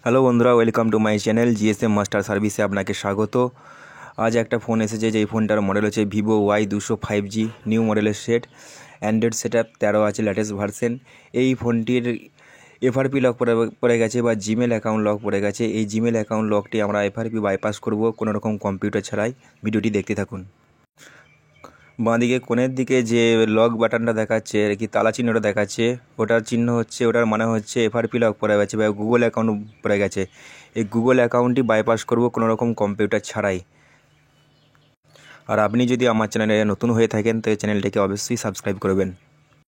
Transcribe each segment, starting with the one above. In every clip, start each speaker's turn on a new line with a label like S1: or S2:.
S1: Hello বন্ধুরা, welcome to my channel GSM master সার্ভিসে আপনাকে স্বাগত। আজ একটা ফোন এসেছে, যেই ফোনটার মডেল হচ্ছে ভিভো Y200 5G নিউ মডেলের সেট। অ্যান্ড্রয়েড সেট আপ 13 আছে, লেটেস্ট ভার্সন। এই ফোনটির এফআরপি লক পড়ে গেছে বা জিমেল অ্যাকাউন্ট লক পড়ে গেছে। এই জিমেল অ্যাকাউন্ট লকটি আমরা এফআরপি বাইপাস করব কোনো রকম কম্পিউটার ছাড়াই। ভিডিওটি দেখতে থাকুন। বাঁদিকে কোণের দিকে যে লক বাটনটা দেখাচ্ছে আর কি, তালা চিহ্নটা দেখাচ্ছে, ওটার চিহ্ন হচ্ছে, ওটার মানে হচ্ছে এফআরপি লক পড়ে গেছে বা গুগল অ্যাকাউন্ট পড়ে গেছে। এই গুগল অ্যাকাউন্টটি বাইপাস করব কোনো রকম কম্পিউটার ছাড়াই। আর আপনি যদি আমার চ্যানেলে নতুন হয়ে থাকেন তো এই চ্যানেলটিকে অবশ্যই সাবস্ক্রাইব করবেন।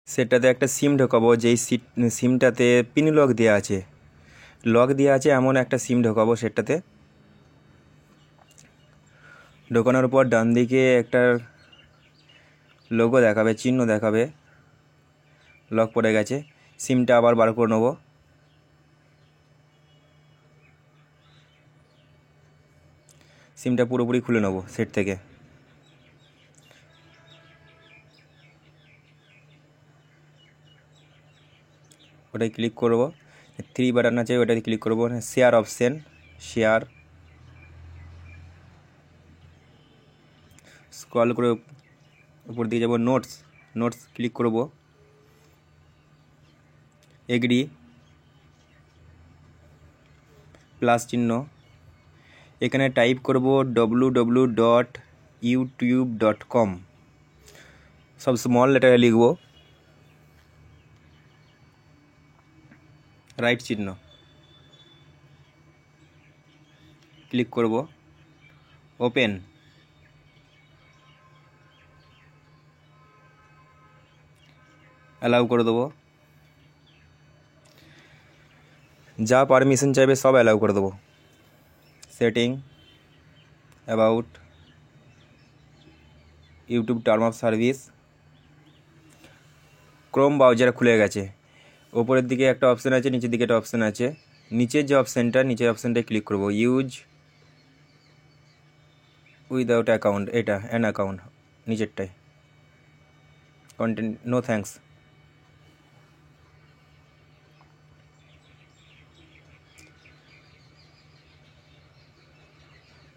S1: সেটাতে একটা সিম ঢোকাবো, যেই সিমটাতে পিন লক দেওয়া আছে, এমন একটা সিম ঢোকাবো। সেটাতে ঢোকানোর পর ডান দিকে একটা লোগো দেখাবে, চিহ্ন দেখাবে, লক পড়ে গেছে। সিমটা আবার বার করে নেব। সিমটা পুরোপুরি খুলে নেব সেট থেকে। ওটাই ক্লিক করব, 3 বাটন আছে, ওটাতে ক্লিক করব। শেয়ার অপশন, শেয়ার, স্ক্রল করে উপর দিকে যাব, নোটস ক্লিক করব, এগ্রি, প্লাস চিহ্ন। এখানে টাইপ করব www.youtube.com, সব স্মল লেটারে লিখব, রাইট চিহ্ন, ক্লিক করব, ওপেন। অ্যালাউ করে দেবো, যা পারমিশন চাইবে সব অ্যালাউ করে দেবো। Setting, about, YouTube term of service. Chrome browser খুলে গেছে। ওপরের দিকে একটা অপশান আছে, নিচের দিকে একটা অপশান আছে। নিচের নিচের অপশানটায় ক্লিক করব, ইউজ উইদাউট অ্যাকাউন্ট, এটা অ্যান অ্যাকাউন্ট, নিচেরটায় কন্টেন্ট, নো থ্যাঙ্কস।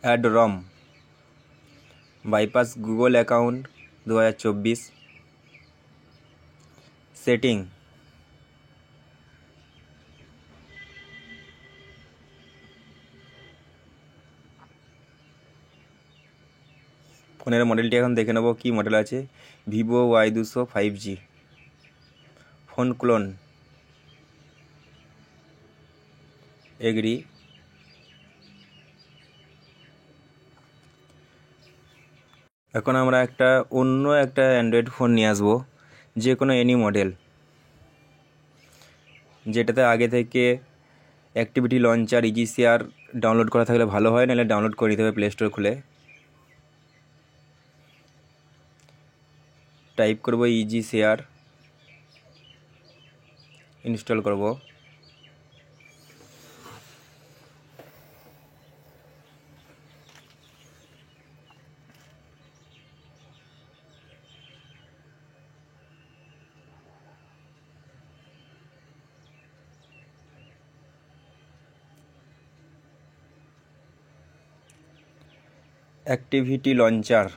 S1: অ্যাড রম, বাইপাস গুগল অ্যাকাউন্ট 2024। সেটিং, ফোনের মডেলটি এখন দেখে নেব কী মডেল আছে। Vivo Y200 5G। Phone clone, agree. এখন আমরা অন্য একটা অ্যান্ড্রয়েড ফোন নিয়ে আসবো, যে কোনো এনি মডেল, যেটাতে আগে থেকে activity launcher, easy share download করা থাকলে ভালো হয়, নাহলে ডাউনলোড করে নিতে হবে প্লে স্টোর খুলে। টাইপ করব ইজি শেয়ার, ইনস্টল করব। Activity launcher,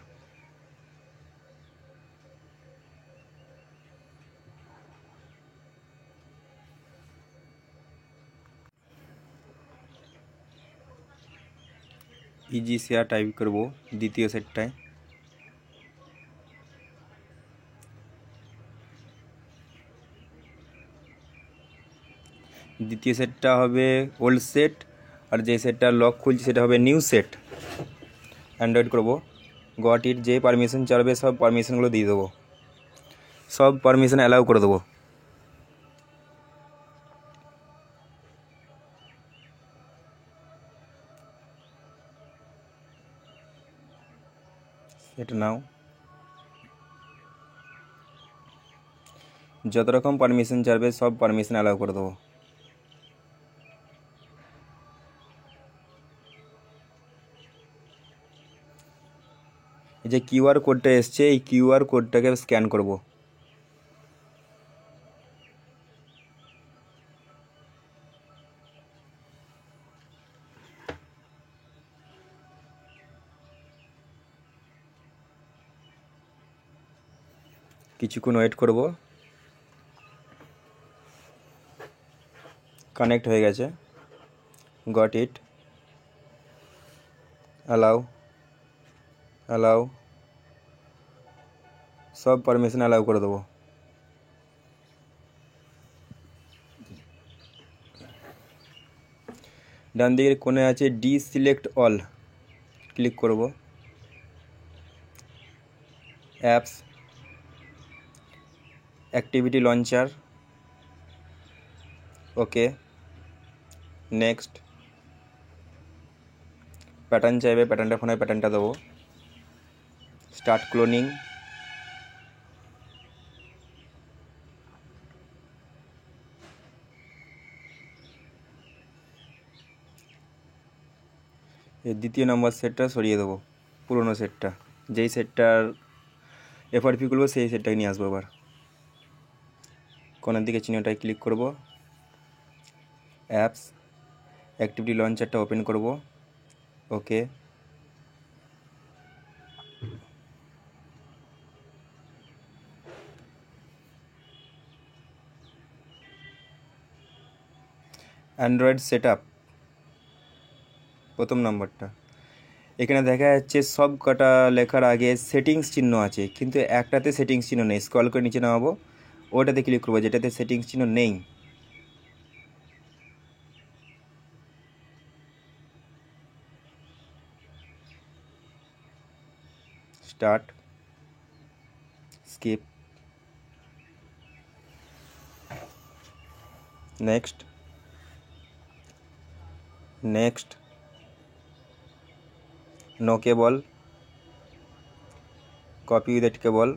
S1: easy share type করব দ্বিতীয় সেটটায়। দ্বিতীয় সেটটা হবে ওল্ড সেট, আর যে সেটটা লক খুলছে সেটা হবে নিউ সেট। অ্যান্ড্রয়েড করব, গট ইট, যে পারমিশন চাইবে সব পারমিশনগুলো দিয়ে দেবো, সব পারমিশন অ্যালাউ করে দেবো। এটা নাও, যত রকম পারমিশন চাইবে সব পারমিশন অ্যালাউ করে দেবো। এই যে কিউআর কোডটা এসছে, এই কিউআর কোডটাকে স্ক্যান করব। কিছুক্ষণ ওয়েট করব। কানেক্ট হয়ে গেছে। Got it. অ্যালাউ, অ্যালাউ, সব পারমিশন অ্যালাউ করে দেবো। ডান দিকের কোণে আছে ডিসিলেক্ট অল, ক্লিক করব। অ্যাপস, অ্যাক্টিভিটি লঞ্চার, ওকে। নেক্সট। প্যাটার্ন চাইবে, প্যাটার্নটা ফোনে প্যাটার্নটা দেবো। Start cloning. এর দ্বিতীয় নম্বর সেটটা সরিয়ে দেবো, পুরোনো সেটটা। যেই সেটটার এফআরপি করবো সেই সেটটাকে নিয়ে আসবো। আবার কোণের দিকে চিহ্নটায় ক্লিক করব। অ্যাপস, অ্যাক্টিভিটি লঞ্চারটা ওপেন করব, ওকে। অ্যান্ড্রয়েড সেট আপ, প্রথম নম্বরটা। এখানে দেখা যাচ্ছে সব কটা লেখার আগে সেটিংস চিহ্ন আছে, কিন্তু একটাতে সেটিংস চিহ্ন নেই। স্ক্রল করে নিচে নামাবো, ওটাতে ক্লিক করবো যেটাতে সেটিংস চিহ্ন নেই। Start, skip, next, next, no cable, copy with cable,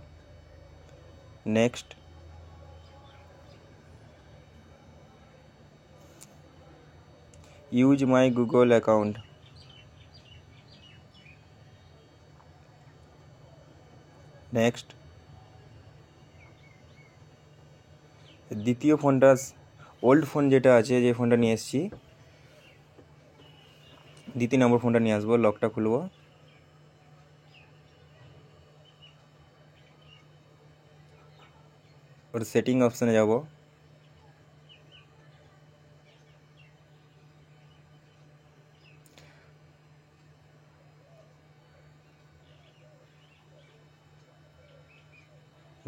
S1: next, use my Google account, next. দ্বিতীয় ফোনটা, ওল্ড ফোন যেটা আছে, যে ফোনটা নিয়ে এসেছি, দ্বিতীয় নম্বর ফোনটা নিয়ে আসবো। লকটা খুলবো, ওর সেটিং অপশানে যাব।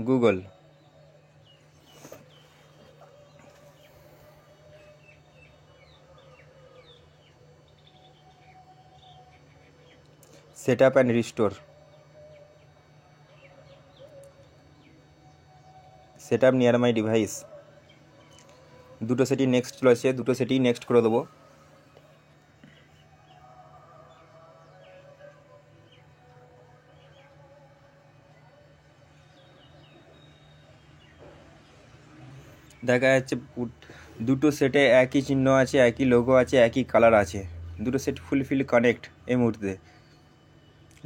S1: Google, set up and restore, set up near my device. দুটো সেটই নেক্সট চলেছে, দুটো সেটই নেক্সট করে দেবো। দেখা যাচ্ছে দুটো সেটে একই চিহ্ন আছে, একই লোগো আছে, একই কালার আছে। দুটো সেট ফুলফিল কানেক্ট এই মুহূর্তে।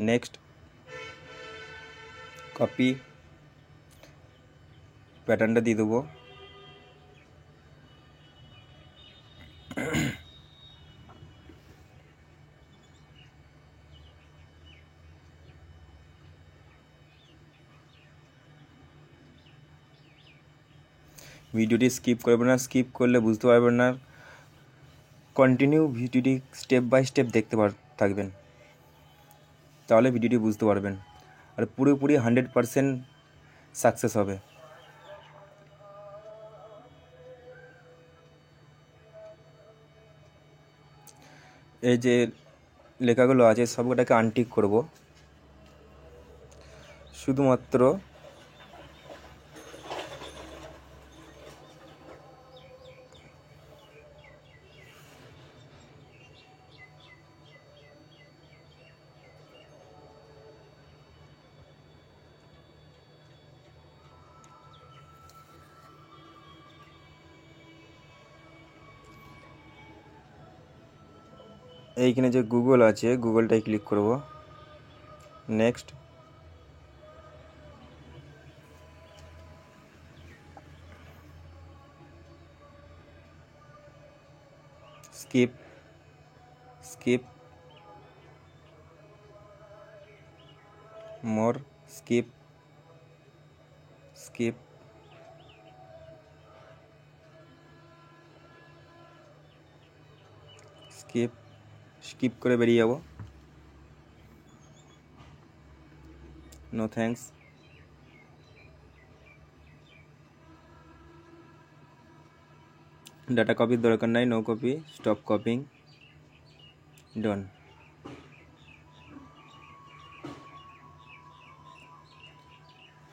S1: নেক্সট, কপি, প্যাটার্নটা দিয়ে দেবো। ভিডিওটি স্কিপ করবেন না, স্কিপ করলে বুঝতে পারবেন না। কন্টিনিউ ভিডিওটি স্টেপ বাই স্টেপ দেখতে থাকবেন, তাহলে ভিডিওটি বুঝতে পারবেন আর পুরোপুরি 100% সাকসেস হবে। এই যে লেখাগুলো আছে সবকটাকে আনটিক করব। শুধুমাত্র এইখানে যে গুগল আছে, গুগলটায় ক্লিক করব। Next, skip, skip, more, skip, skip, skip, skip করে বেরিয়ে যাব। No thanks. ডাটা কপির দরকার নাই, no copy, stop copying, done.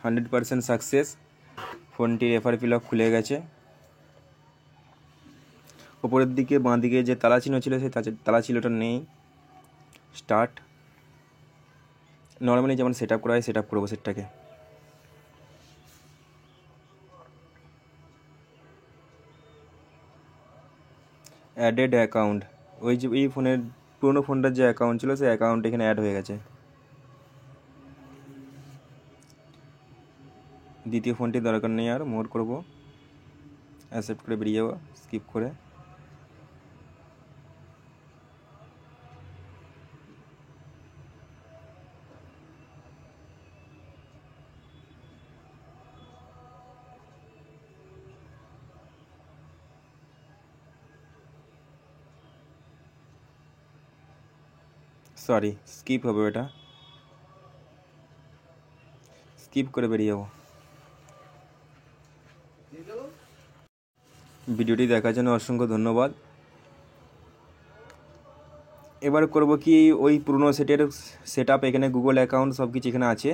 S1: 100% success. ফোনটির এফআর ফিলআপ খুলে গেছে। ওপরের দিকে বাঁ দিকে যে তালা চিহ্ন ছিল সেই তালা চিহ্নটা নেই। স্টার্ট। নর্মালি যেমন সেট আপ করা হয় সেট আপ করবো সেটটাকে। অ্যাডেড অ্যাকাউন্ট, ওই যে এই ফোনের পুরোনো ফোনটার যে অ্যাকাউন্ট ছিল সেই অ্যাকাউন্ট এখানে অ্যাড হয়ে গেছে। দ্বিতীয় ফোনটির দরকার নেই, আর মোর করবো, অ্যাকসেপ্ট করে বেরিয়ে যাবো স্কিপ করে। সরি, স্কিপ হবে, এটা স্কিপ করে বেরিয়ে যাবো। ভিডিওটি দেখার জন্য অসংখ্য ধন্যবাদ। এবার করব কি, ওই পুরনো সেট আপ এখানে গুগল অ্যাকাউন্ট সব কিছু এখানে আছে।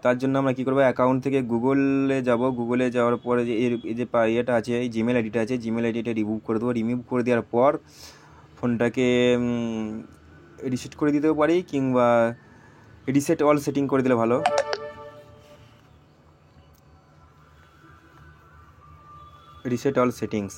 S1: তার জন্য আমরা কী করবো, অ্যাকাউন্ট থেকে গুগলে যাব। গুগলে যাওয়ার পরে যে এই যে ইয়েটা আছে, এই জিমেল আইডিটা আছে, জিমেল আইডিটা রিমুভ করে দেবো। রিমুভ করে দেওয়ার পর ফোনটাকে রিসেট করে দিতেও পারি, কিংবা রিসেট অল সেটিং করে দিলে ভালো। Reset all settings.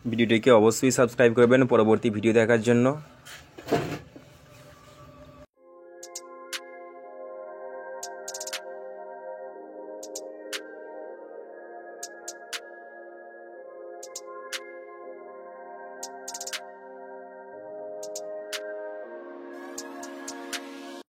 S1: ভিডিওটিকে অবশ্যই সাবস্ক্রাইব করবেন পরবর্তী ভিডিও দেখার জন্য।